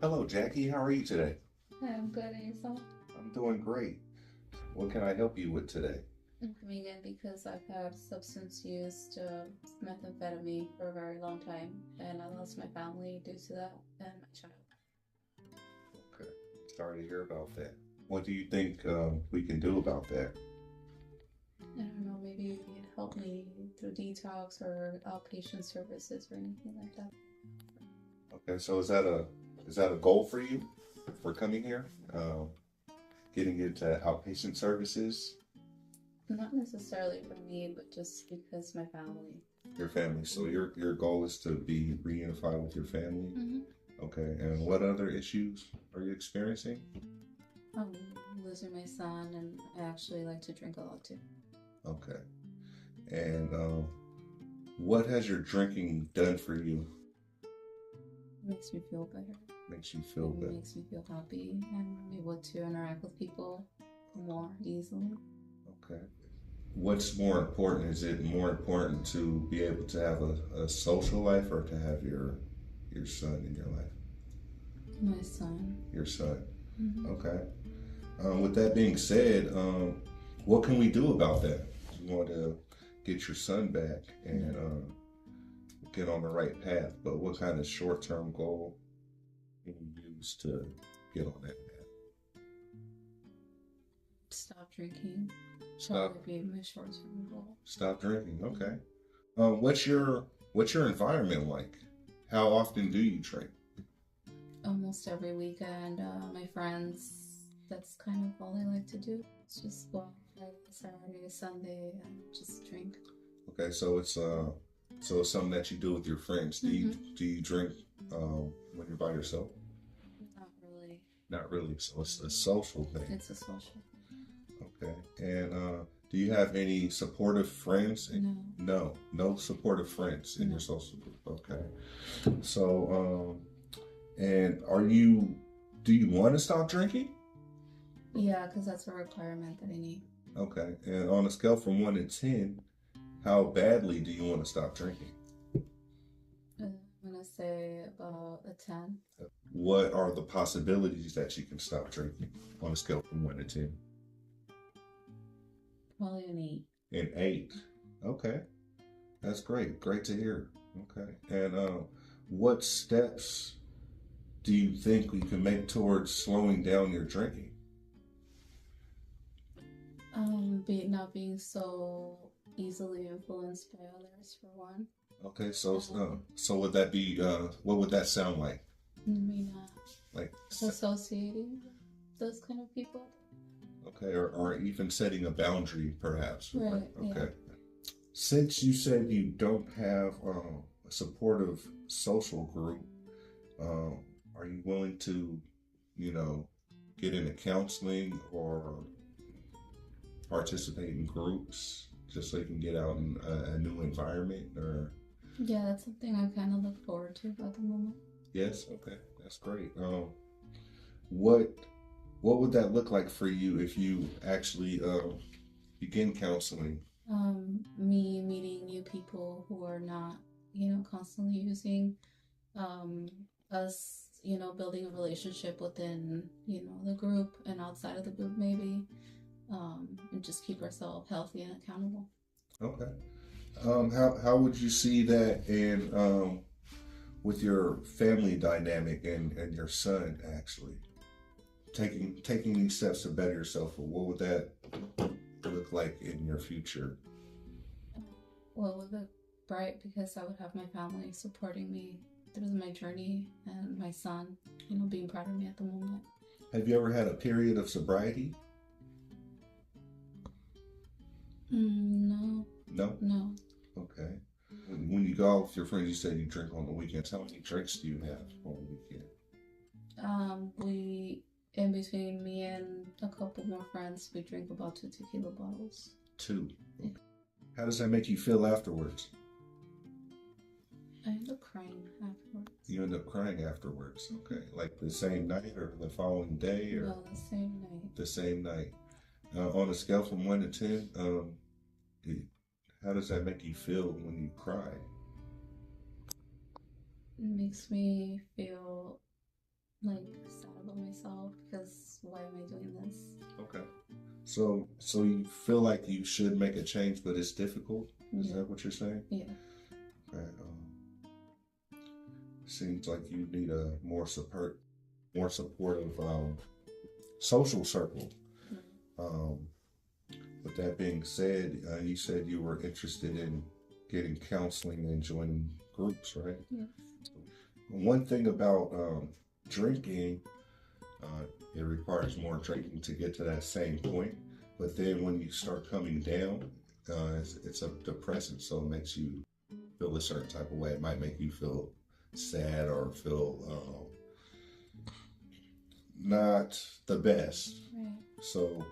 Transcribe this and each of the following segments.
Hello, Jackie. How are you today? Hi, I'm good. And yourself? I'm doing great. What can I help you with today? I'm coming in because I've had substance use, methamphetamine for a very long time, and I lost my family due to that and my child. Okay. Sorry to hear about that. What do you think we can do about that? I don't know, maybe you can help me through detox or outpatient services or anything like that. Okay, so is that a goal for you for coming here? Getting into outpatient services? Not necessarily for me, but just because my family. Your family. So your goal is to be reunified with your family. Mm-hmm. Okay. And what other issues are you experiencing? I'm losing my son, and I actually like to drink a lot too. Okay. And what has your drinking done for you? It makes me feel better. Makes you feel It better. makes me feel happy, and I'm able to interact with people more easily. Okay. What's more important? Is it more important to be able to have a social life or to have your son in your life? My son. Your son. Mm-hmm. Okay. With that being said, what can we do about that? You want to get your son back and get on the right path, but what kind of short-term goal can you use to get on that path? Stop drinking. Stop. Probably be my short-term goal. Stop drinking. Okay. What's your environment like? How often do you drink? Almost every weekend, my friends. That's kind of all I like to do. It's just go out Friday, Saturday, Sunday, and just drink. Okay, so it's something that you do with your friends. Do you drink when you're by yourself? Not really. Not really. So it's a social thing. It's a social. Okay. And do you have any supportive friends? No. No supportive friends in No. your social group. Okay. So and do you want to stop drinking? Yeah, because that's a requirement that I need. Okay. And on a scale from 1 to 10, how badly do you want to stop drinking? I'm gonna say about a 10. What are the possibilities that you can stop drinking on a scale from 1 to 10? Probably an 8. An 8. Okay. That's great. Great to hear. Okay. And what steps do you think we can make towards slowing down your drinking? Not being so easily influenced by others for one. Okay, so would that be what would that sound like? Me not Like associating with those kind of people. okay, or even setting a boundary perhaps. Right. Okay. Yeah. Since you said you don't have a supportive social group, are you willing to, you know, get into counseling or participate in groups just so you can get out in a new environment? Or Yeah, that's something I kind of look forward to at the moment. yes, okay, that's great. What what would that look like for you if you actually begin counseling? Me meeting new people who are not, constantly using, um, us, building a relationship within, the group and outside of the group maybe, and just keep ourselves healthy and accountable. Okay. How would you see that in with your family dynamic and your son actually taking these steps to better yourself? What would that look like in your future? Well, it would look bright because I would have my family supporting me through my journey and my son, being proud of me at the moment. Have you ever had a period of sobriety? No. No. No. Okay. When you go out with your friends, you said you drink on the weekends. How many drinks do you have on the weekend? We in between me and a couple more friends, we drink about 2 tequila bottles. 2. Yeah. How does that make you feel afterwards? I end up crying afterwards. You end up crying afterwards. Okay. Like the same night or the following day or No, the same night. the same night. On a scale from 1 to 10, how does that make you feel when you cry? It makes me feel like myself because why am I doing this? Okay. So you feel like you should make a change, but it's difficult? Is that what you're saying? Yeah. Okay. Seems like you need a more supportive social circle. With that being said, you said you were interested in getting counseling and joining groups, right? Yes. One thing about drinking, it requires more drinking to get to that same point. But then when you start coming down, it's a depressant, so it makes you feel a certain type of way. It might make you feel sad or feel not the best. Right. So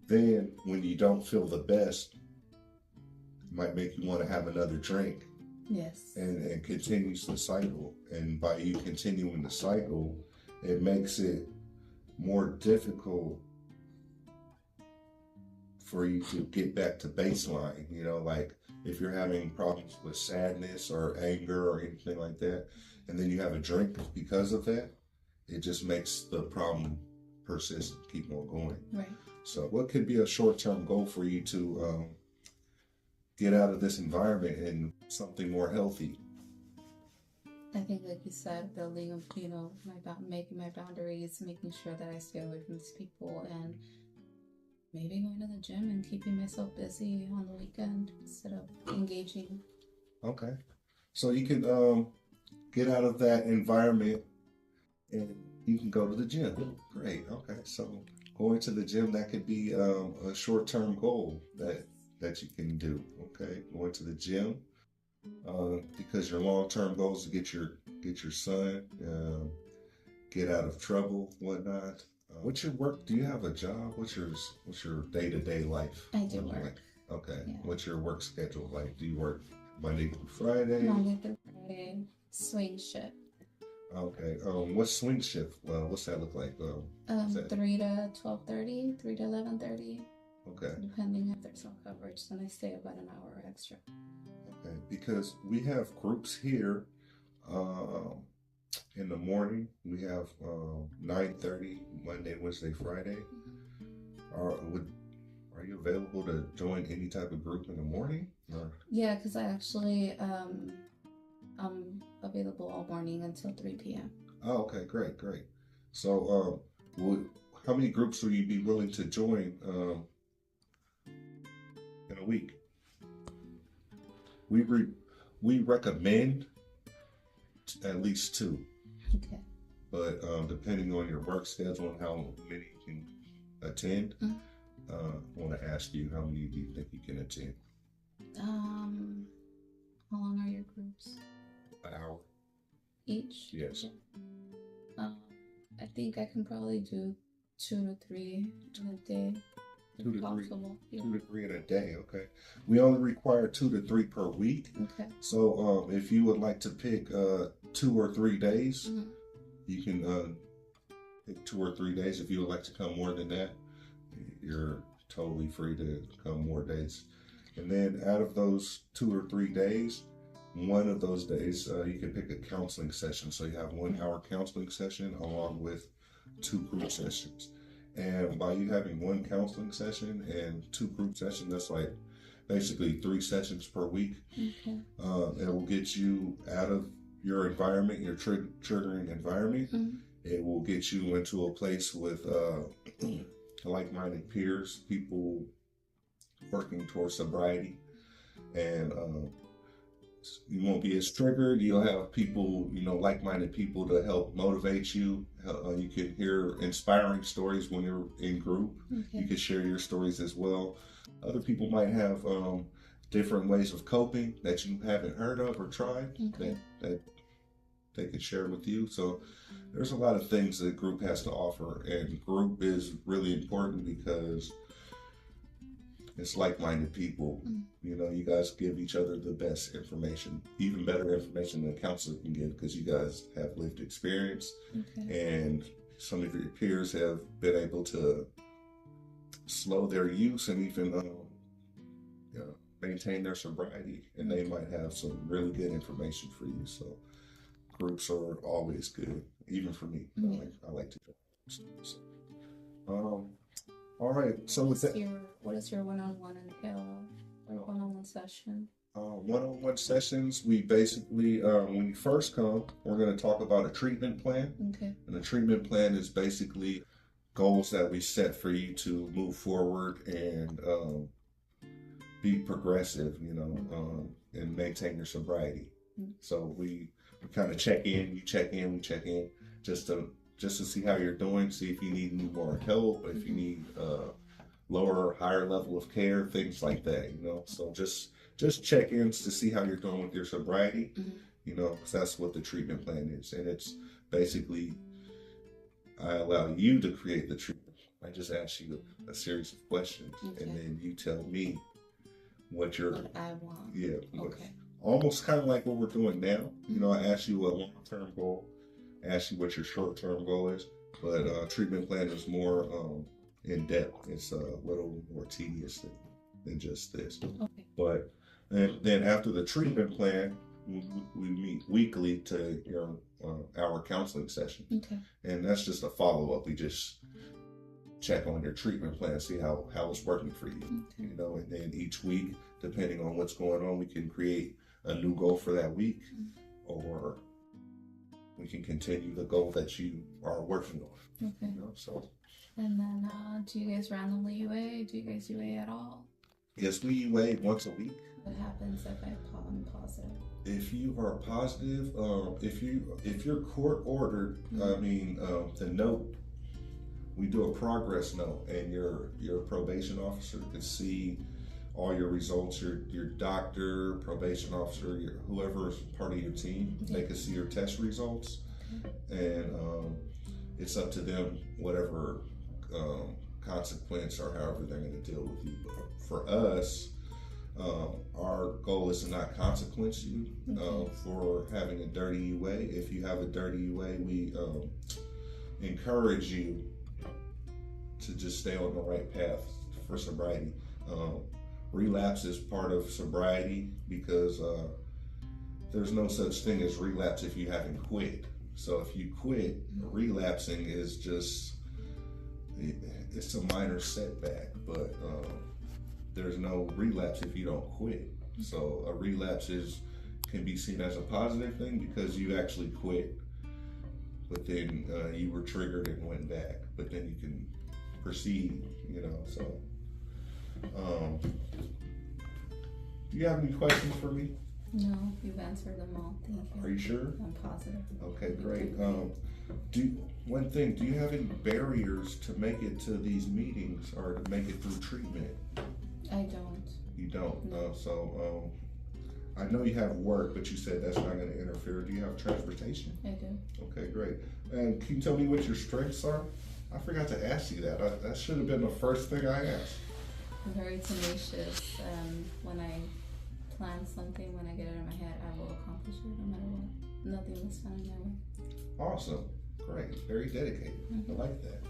then when you don't feel the best, it might make you want to have another drink. Yes. And continues the cycle. And by you continuing the cycle, it makes it more difficult for you to get back to baseline. You know, like if you're having problems with sadness or anger or anything like that, and then you have a drink because of that, it just makes the problem persist, keep on going. Right. So what could be a short-term goal for you to get out of this environment and something more healthy? I think, like you said, building, making my boundaries, making sure that I stay away from these people, and maybe going to the gym and keeping myself busy on the weekend instead of engaging. Okay. So you can get out of that environment and you can go to the gym. Great. Okay. So going to the gym, that could be a short-term goal that you can do. Okay. Going to the gym because your long-term goal is to get your son, get out of trouble, whatnot. What's your work? Do you have a job? What's your day-to-day life? I do work. Like? Okay. Yeah. What's your work schedule like? Do you work Monday through Friday? Monday through Friday, swing shift. Okay. What's swing shift? What's that look like? 3 to 12:30, 3 to 11:30. Okay. Depending if there's no coverage, then I stay about an hour extra. Okay. Because we have groups here. In the morning, we have 9:30 Monday, Wednesday, Friday. Are you available to join any type of group in the morning? Or? Yeah, because I actually I'm available all morning until 3 p.m. Oh, okay, great. So, how many groups will you be willing to join in a week? We recommend at least 2. Okay. But depending on your work schedule and how many you can attend, I want to ask you, how many do you think you can attend? How long are your groups? An hour. Each? Yes. I think I can probably do 2 to 3 in a day. 2 to 3. Possible. Yeah. 2 to 3 in a day. Okay. We only require 2 to 3 per week. Okay. So if you would like to pick 2 or 3 days, you can pick 2 or 3 days. If you would like to come more than that, you're totally free to come more days. And then out of those 2 or 3 days, one of those days you can pick a counseling session. So you have 1 hour counseling session along with 2 group sessions. And by you having 1 counseling session and 2 group sessions, that's like basically 3 sessions per week. Okay. It will get you out of your environment, your triggering environment. It will get you into a place with like-minded peers, people working towards sobriety, and you won't be as triggered. You'll have people, like-minded people to help motivate you. You can hear inspiring stories when you're in group. Okay. You can share your stories as well. Other people might have different ways of coping that you haven't heard of or tried that they could share with you. So there's a lot of things that group has to offer, and group is really important because it's like-minded people. You guys give each other the best information, even better information than a counselor can give, because you guys have lived experience. Okay. And some of your peers have been able to slow their use and even maintain their sobriety, and they might have some really good information for you. So groups are always good, even for me. I like to. All right. So with that, What is your one-on-one entail, or one-on-one session? one-on-one sessions, we basically, when you first come, we're going to talk about a treatment plan. Okay. And the treatment plan is basically goals that we set for you to move forward and be progressive, and maintain your sobriety. So we kind of check in, we check in, just to see how you're doing, see if you need any more help, if you need lower or higher level of care, things like that, So just check-ins to see how you're doing with your sobriety, because that's what the treatment plan is. And it's basically, I allow you to create the treatment. I just ask you a series of questions, and then you tell me what I want. Yeah. Okay. Almost kind of like what we're doing now. I ask you a long-term goal, ask you what your short-term goal is, but treatment plan is more in depth. It's a little more tedious than just this. Okay. But and then after the treatment plan, we meet weekly to our counseling session. Okay. And that's just a follow-up. We just check on your treatment plan, see how it's working for you. Okay. And then each week, depending on what's going on, we can create a new goal for that week, or we can continue the goal that you are working on. Okay. So. And then, do you guys randomly UA? Do you guys UA at all? Yes, we UA once a week. What happens if I'm positive? If you are positive, if you're court ordered, the note, we do a progress note, and your probation officer can see all your results. Your doctor, probation officer, whoever is part of your team, they can see your test results, and it's up to them whatever consequence or however they're going to deal with you. But for us, our goal is to not consequence you for having a dirty UA. If you have a dirty UA, we encourage you to just stay on the right path for sobriety. Relapse is part of sobriety because there's no such thing as relapse if you haven't quit. So if you quit, relapsing is just, it's a minor setback, but there's no relapse if you don't quit. So a relapse can be seen as a positive thing because you actually quit, but then you were triggered and went back, but then you can proceed, so. Do you have any questions for me? No, you've answered them all. Thank you. Are you sure? I'm positive. Okay, great. One thing, do you have any barriers to make it to these meetings or to make it through treatment? I don't. You don't? No. So I know you have work, but you said that's not going to interfere. Do you have transportation? I do. Okay, great. And can you tell me what your strengths are? I forgot to ask you that. That should have been the first thing I asked. I'm very tenacious, and when I plan something, when I get it in my head, I will accomplish it no matter what. Nothing will stand in my way. Awesome. Great. Very dedicated. I like that.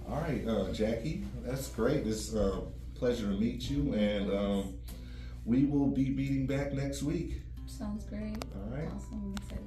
All right, Jackie, that's great. It's a pleasure to meet you, and we will be meeting back next week. Sounds great. All right. Awesome. I'm excited.